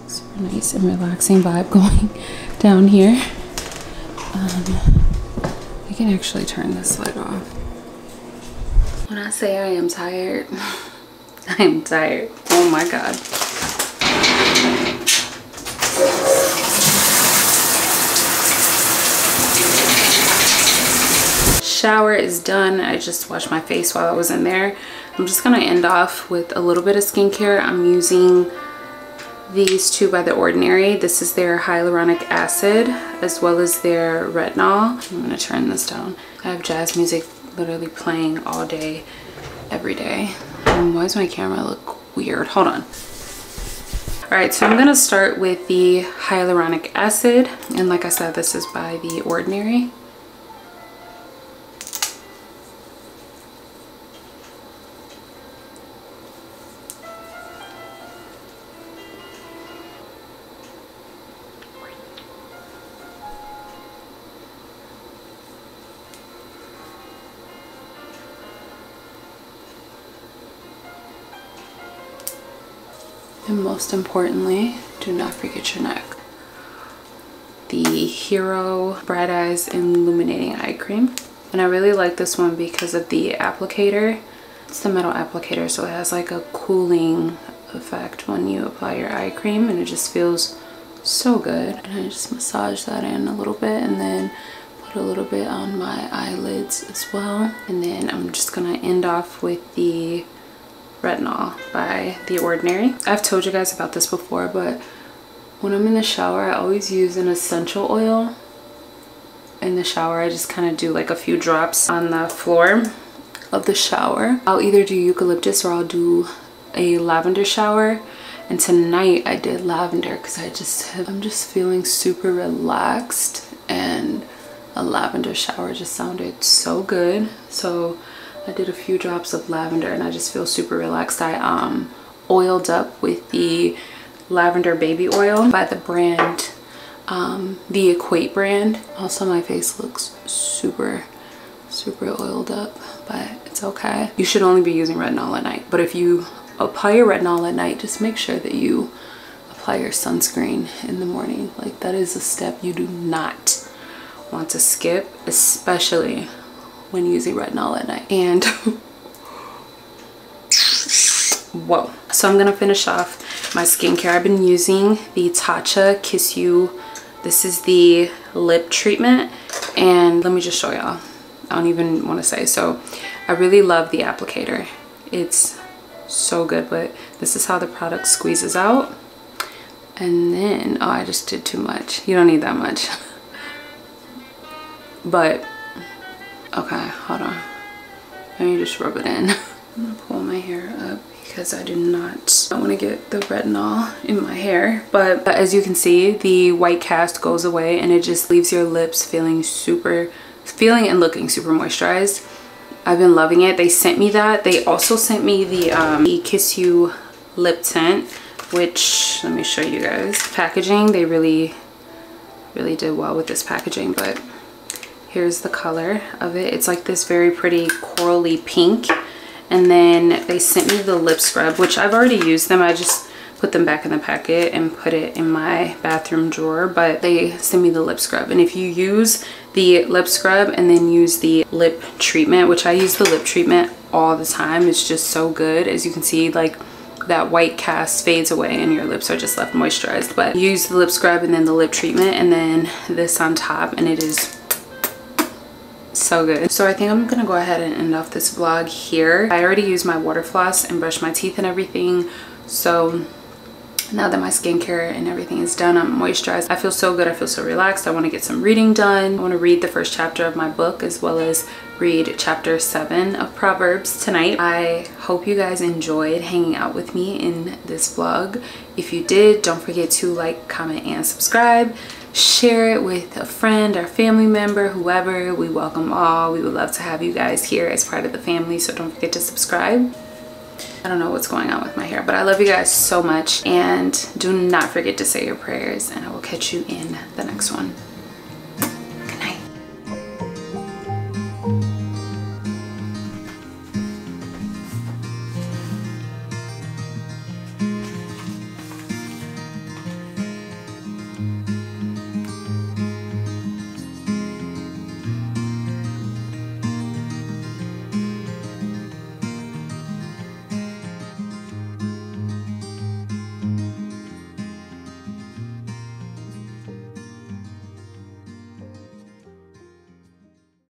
Super nice and relaxing vibe going down here. I can actually turn this light off. When I say I am tired, I am tired. Oh my God. Shower is done. I just washed my face while I was in there. I'm just gonna end off with a little bit of skincare. I'm using these two by The Ordinary. This is their hyaluronic acid as well as their retinol. I'm gonna turn this down. I have jazz music literally playing all day, every day. Why does my camera look weird? Hold on. All right, so I'm gonna start with the hyaluronic acid. And like I said, this is by The Ordinary. And most importantly, do not forget your neck. The Hero Bright Eyes Illuminating Eye Cream. And I really like this one because of the applicator. It's the metal applicator, so it has like a cooling effect when you apply your eye cream, and it just feels so good. And I just massage that in a little bit and then put a little bit on my eyelids as well. And then I'm just gonna end off with the retinol by The Ordinary. I've told you guys about this before, but when I'm in the shower, I always use an essential oil. In the shower, I just kind of do like a few drops on the floor of the shower. I'll either do eucalyptus or I'll do a lavender shower. And tonight I did lavender because I'm just feeling super relaxed, and a lavender shower just sounded so good. So I did a few drops of lavender and I just feel super relaxed. I oiled up with the lavender baby oil by the brand, the Equate brand. Also, my face looks super oiled up, but it's okay. You should only be using retinol at night, but if you apply your retinol at night, just make sure that you apply your sunscreen in the morning. Like, that is a step you do not want to skip, especially when using retinol at night. And whoa. So I'm gonna finish off my skincare. I've been using the Tatcha Kiss You. This is the lip treatment, and let me just show y'all. I don't even want to say. So I really love the applicator. It's so good, but this is how the product squeezes out. And then, oh, I just did too much. You don't need that much. But okay, hold on. Let me just rub it in. I'm gonna pull my hair up because I want to get the retinol in my hair. But as you can see, the white cast goes away and it just leaves your lips feeling and looking super moisturized. I've been loving it. They sent me that. They also sent me the Kiss You lip tint, which, let me show you guys. Packaging, they really really did well with this packaging. But here's the color of it. It's like this very pretty corally pink. And then they sent me the lip scrub, which I've already used them. I just put them back in the packet and put it in my bathroom drawer, but they sent me the lip scrub. And if you use the lip scrub and then use the lip treatment, which I use the lip treatment all the time, it's just so good. As you can see, like that white cast fades away and your lips are just left moisturized. But use the lip scrub and then the lip treatment and then this on top, and it is so good. So I think I'm gonna go ahead and end off this vlog here. I already used my water floss and brushed my teeth and everything, so now that my skincare and everything is done, I'm moisturized. I feel so good. I feel so relaxed. I want to get some reading done. I want to read the first chapter of my book, as well as read chapter 7 of Proverbs tonight. I hope you guys enjoyed hanging out with me in this vlog. If you did, don't forget to like, comment, and subscribe. Share it with a friend or family member, whoever. We welcome all. We would love to have you guys here as part of the family, so don't forget to subscribe. I don't know what's going on with my hair, but I love you guys so much, and do not forget to say your prayers, and I will catch you in the next one.